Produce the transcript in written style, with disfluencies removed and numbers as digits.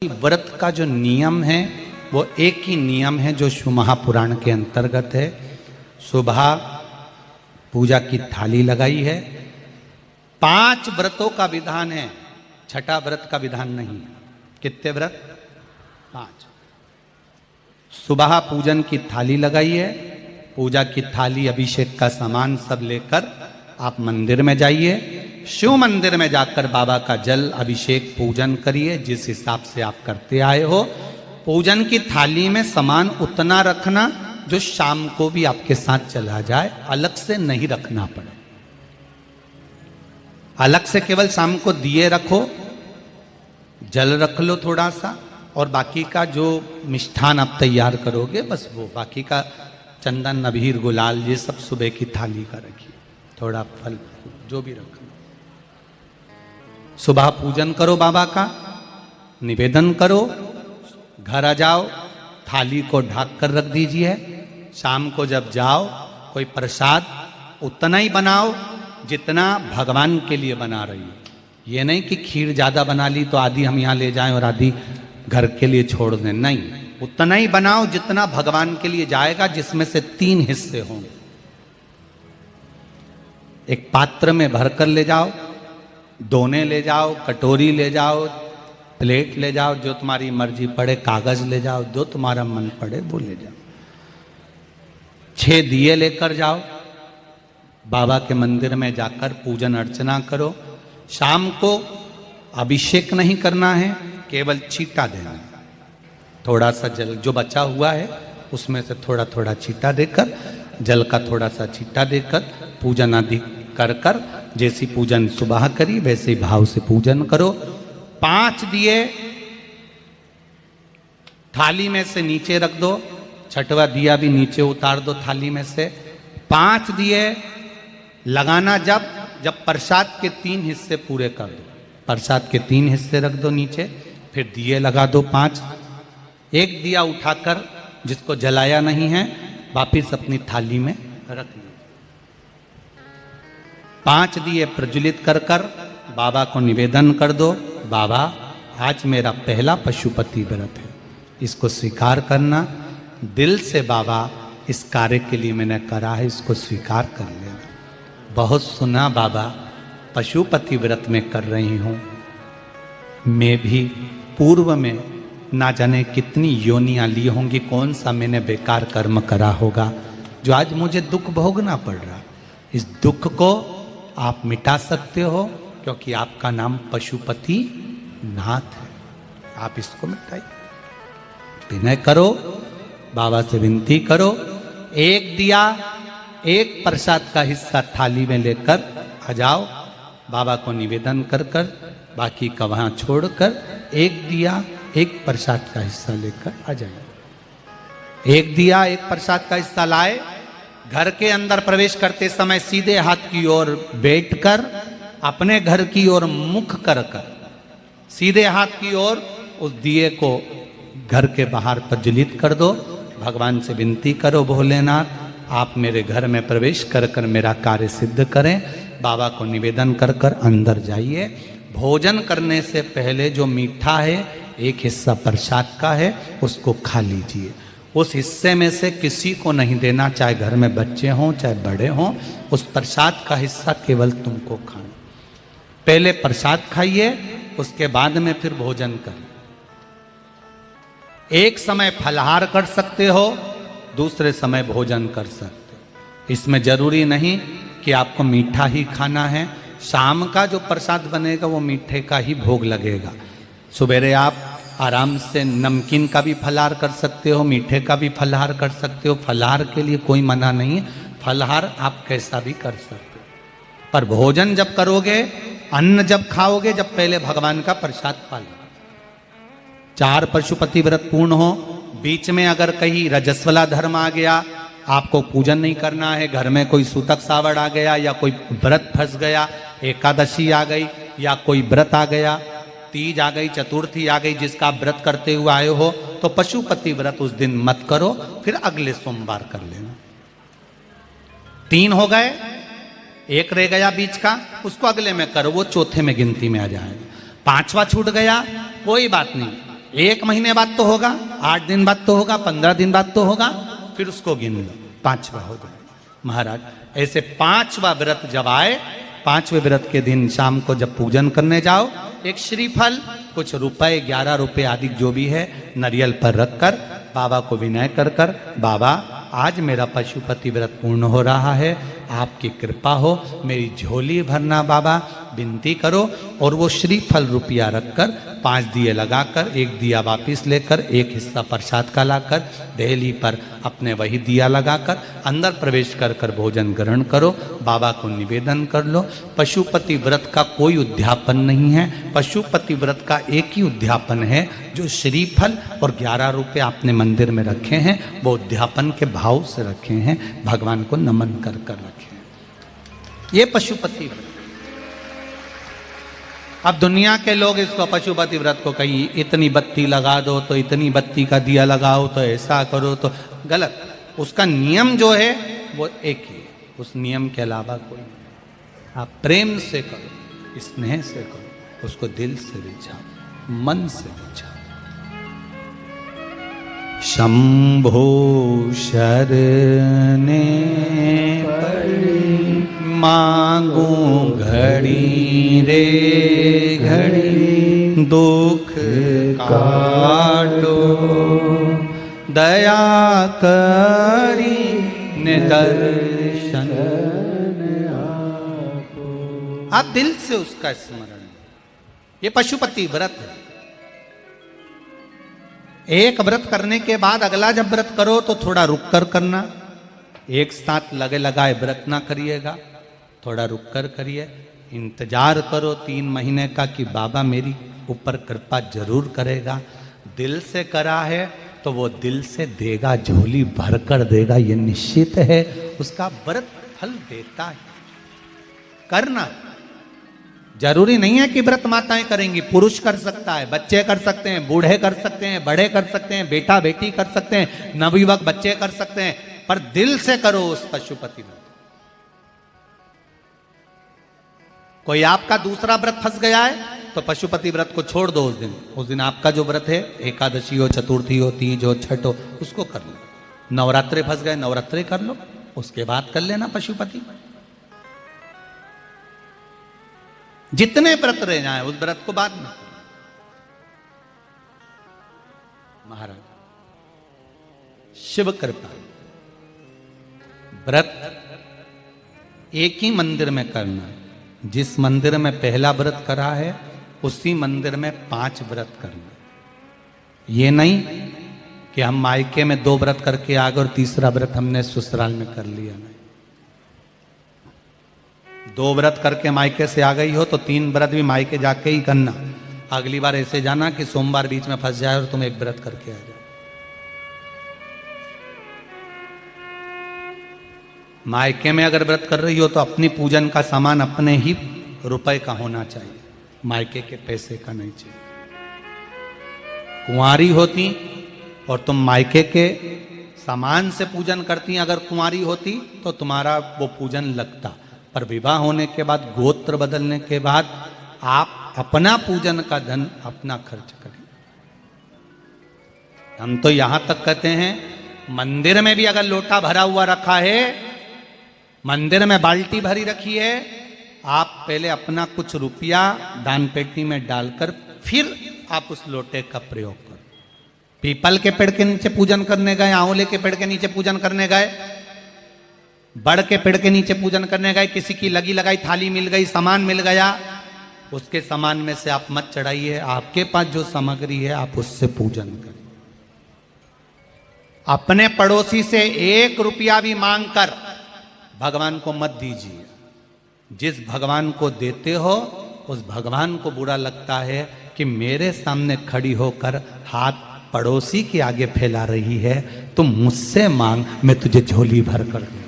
व्रत का जो नियम है वो एक ही नियम है जो शिव महापुराण के अंतर्गत है। सुबह पूजा की थाली लगाई है। 5 व्रतों का विधान है, छठा व्रत का विधान नहीं। कितने व्रत? 5। सुबह पूजन की थाली लगाई है। पूजा की थाली, अभिषेक का सामान सब लेकर आप मंदिर में जाइए। शिव मंदिर में जाकर बाबा का जल अभिषेक पूजन करिए जिस हिसाब से आप करते आए हो। पूजन की थाली में सामान उतना रखना जो शाम को भी आपके साथ चला जाए, अलग से नहीं रखना पड़े। अलग से केवल शाम को दिए रखो, जल रख लो थोड़ा सा, और बाकी का जो मिष्ठान आप तैयार करोगे बस वो, बाकी का चंदन अबीर गुलाल ये सब सुबह की थाली का रखिए। थोड़ा फल जो भी रखना। सुबह पूजन करो बाबा का, निवेदन करो, घर आ जाओ, थाली को ढक कर रख दीजिए। शाम को जब जाओ कोई प्रसाद उतना ही बनाओ जितना भगवान के लिए बना रही हो। ये नहीं कि खीर ज़्यादा बना ली तो आधी हम यहाँ ले जाएं और आधी घर के लिए छोड़ दें, नहीं, उतना ही बनाओ जितना भगवान के लिए जाएगा, जिसमें से 3 हिस्से होंगे। एक पात्र में भरकर ले जाओ, दोने ले जाओ, कटोरी ले जाओ, प्लेट ले जाओ, जो तुम्हारी मर्जी पड़े, कागज ले जाओ, जो तुम्हारा मन पड़े वो ले जाओ। 6 दिए लेकर जाओ, बाबा के मंदिर में जाकर पूजन अर्चना करो। शाम को अभिषेक नहीं करना है, केवल छींटा देना है। थोड़ा सा जल जो बचा हुआ है उसमें से थोड़ा थोड़ा छींटा देकर, जल का थोड़ा सा छींटा देकर पूजन आदि कर कर, जैसी पूजन सुबह करी वैसे ही भाव से पूजन करो। 5 दिए थाली में से नीचे रख दो, छठवा दिया भी नीचे उतार दो थाली में से। 5 दिए लगाना जब प्रसाद के 3 हिस्से पूरे कर दो। प्रसाद के 3 हिस्से रख दो नीचे, फिर दिए लगा दो 5। एक दिया उठाकर जिसको जलाया नहीं है वापिस अपनी थाली में रख लो। 5 दिए प्रज्वलित कर कर बाबा को निवेदन कर दो, बाबा आज मेरा पहला पशुपति व्रत है, इसको स्वीकार करना। दिल से बाबा इस कार्य के लिए मैंने करा है, इसको स्वीकार कर लेना। बहुत सुना बाबा पशुपति व्रत में कर रही हूँ, मैं भी पूर्व में ना जाने कितनी योनियां ली होंगी, कौन सा मैंने बेकार कर्म करा होगा जो आज मुझे दुख भोगना पड़ रहा। इस दुख को आप मिटा सकते हो क्योंकि आपका नाम पशुपति नाथ है। आप इसको मिटाइए, विनय करो, बाबा से विनती करो। एक दिया, एक प्रसाद का हिस्सा थाली में लेकर आ जाओ, बाबा को निवेदन कर कर, बाकी का वहां छोड़कर एक दिया एक प्रसाद का हिस्सा लेकर आ जाए। एक दिया एक प्रसाद का हिस्सा लाए, घर के अंदर प्रवेश करते समय सीधे हाथ की ओर बैठकर अपने घर की ओर मुख कर सीधे हाथ की ओर उस दिए को घर के बाहर प्रज्वलित कर दो। भगवान से विनती करो, भोलेनाथ आप मेरे घर में प्रवेश कर कर मेरा कार्य सिद्ध करें। बाबा को निवेदन कर कर अंदर जाइए। भोजन करने से पहले जो मीठा है, एक हिस्सा प्रसाद का है, उसको खा लीजिए। उस हिस्से में से किसी को नहीं देना, चाहे घर में बच्चे हों चाहे बड़े हों। उस प्रसाद का हिस्सा केवल तुमको खाना। पहले प्रसाद खाइए, उसके बाद में फिर भोजन करिए। एक समय फलाहार कर सकते हो, दूसरे समय भोजन कर सकते हो। इसमें जरूरी नहीं कि आपको मीठा ही खाना है। शाम का जो प्रसाद बनेगा वो मीठे का ही भोग लगेगा। सुबेरे आप आराम से नमकीन का भी फलाहार कर सकते हो, मीठे का भी फलाहार कर सकते हो। फलाहार के लिए कोई मना नहीं है, फलाहार आप कैसा भी कर सकते हो। पर भोजन जब करोगे, अन्न जब खाओगे, जब पहले भगवान का प्रसाद पा लो। 4 पशुपति व्रत पूर्ण हो। बीच में अगर कहीं रजस्वला धर्म आ गया, आपको पूजन नहीं करना है, घर में कोई सूतक सावड़ आ गया या कोई व्रत फंस गया, एकादशी आ गई या कोई व्रत आ गया, तीज आ गई, चतुर्थी आ गई, जिसका आप व्रत करते हुए आए हो, तो पशुपति व्रत उस दिन मत करो, फिर अगले सोमवार कर लेना। 3 हो गए, एक रह गया बीच का, उसको अगले में करो, वो चौथे में गिनती में आ जाएगा। 5वां छूट गया, कोई बात नहीं, 1 महीने बाद तो होगा, 8 दिन बाद तो होगा, 15 दिन बाद तो होगा, फिर उसको गिन लो, 5वां हो जाए। महाराज ऐसे 5वां व्रत जब आए, 5वें व्रत के दिन शाम को जब पूजन करने जाओ, एक श्रीफल, कुछ रुपए, 11 रुपए आदि जो भी है, नारियल पर रखकर बाबा को विनय कर कर, बाबा आज मेरा पशुपति व्रत पूर्ण हो रहा है, आपकी कृपा हो, मेरी झोली भरना बाबा, विनती करो। और वो श्रीफल रुपया रखकर 5 दिए लगाकर, 1 दिया वापिस लेकर, 1 हिस्सा प्रसाद का लाकर देहली पर अपने वही दिया लगाकर अंदर प्रवेश कर कर भोजन ग्रहण करो, बाबा को निवेदन कर लो। पशुपति व्रत का कोई उद्यापन नहीं है, पशुपति व्रत का एक ही उद्यापन है, जो श्रीफल और 11 रुपये आपने मंदिर में रखे हैं, वो उद्यापन के भाव से रखे हैं, भगवान को नमन कर कर रखे हैं। ये पशुपति व्रत। अब दुनिया के लोग इसको पशुपति व्रत को कहीं इतनी बत्ती लगा दो, तो इतनी बत्ती का दिया लगाओ, तो ऐसा करो, तो गलत। उसका नियम जो है वो एक ही है, उस नियम के अलावा कोई नहीं। आप प्रेम से करो, स्नेह से करो, उसको दिल से रिझाओ, मन से रिझाओ। शंभो शरणे पड़ी मांगू घड़ी रे घड़ी, दुख काटो दया करी निदर्शन। आप दिल से उसका स्मरण, ये पशुपति व्रत है। एक व्रत करने के बाद अगला जब व्रत करो तो थोड़ा रुक कर करना, एक साथ लगे लगाए व्रत ना करिएगा, थोड़ा रुक कर करिए, इंतजार करो 3 महीने का कि बाबा मेरी ऊपर कृपा जरूर करेगा। दिल से करा है तो वो दिल से देगा, झोली भर कर देगा, ये निश्चित है, उसका व्रत फल देता है। करना जरूरी नहीं है कि व्रत माताएं करेंगी, पुरुष कर सकता है, बच्चे कर सकते हैं, बूढ़े कर सकते हैं, बड़े कर सकते हैं, बेटा बेटी कर सकते हैं, नवयुवक बच्चे कर सकते हैं, पर दिल से करो उस पशुपति व्रत। कोई आपका दूसरा व्रत फंस गया है तो पशुपति व्रत को छोड़ दो। उस दिन आपका जो व्रत है, एकादशी हो, चतुर्थी हो, तीज हो, छठ हो, उसको कर लो। नवरात्रे फंस गए, नवरात्रे कर लो, उसके बाद कर लेना पशुपति। जितने व्रत रह जाए उस व्रत को बाद में। महाराज शिव कृपा, व्रत एक ही मंदिर में करना। जिस मंदिर में पहला व्रत करा है उसी मंदिर में 5 व्रत करना। ये नहीं कि हम मायके में 2 व्रत करके आ गए और तीसरा व्रत हमने ससुराल में कर लिया। नहीं, 2 व्रत करके मायके से आ गई हो तो 3 व्रत भी मायके जाके ही करना। अगली बार ऐसे जाना कि सोमवार बीच में फंस जाए और तुम 1 व्रत करके आ जाओ। मायके में अगर व्रत कर रही हो तो अपनी पूजन का सामान अपने ही रुपए का होना चाहिए, मायके के पैसे का नहीं चाहिए। कुंवारी होती और तुम मायके के सामान से पूजन करती, अगर कुंवारी होती तो तुम्हारा वो पूजन लगता, पर विवाह होने के बाद, गोत्र बदलने के बाद आप अपना पूजन का धन अपना खर्च करें। हम तो यहां तक कहते हैं, मंदिर में भी अगर लोटा भरा हुआ रखा है, मंदिर में बाल्टी भरी रखी है, आप पहले अपना कुछ रुपया दान पेटी में डालकर फिर आप उस लोटे का प्रयोग करो। पीपल के पेड़ के नीचे पूजन करने गए, आंवले के पेड़ के नीचे पूजन करने गए, बड़ के पेड़ के नीचे पूजन करने गए, किसी की लगी लगाई थाली मिल गई, सामान मिल गया, उसके सामान में से आप मत चढ़ाइए। आपके पास जो सामग्री है आप उससे पूजन करें। अपने पड़ोसी से 1 रुपया भी मांग कर भगवान को मत दीजिए। जिस भगवान को देते हो उस भगवान को बुरा लगता है कि मेरे सामने खड़ी होकर हाथ पड़ोसी के आगे फैला रही है, तुम मुझसे मांग, मैं तुझे झोली भर कर दूं।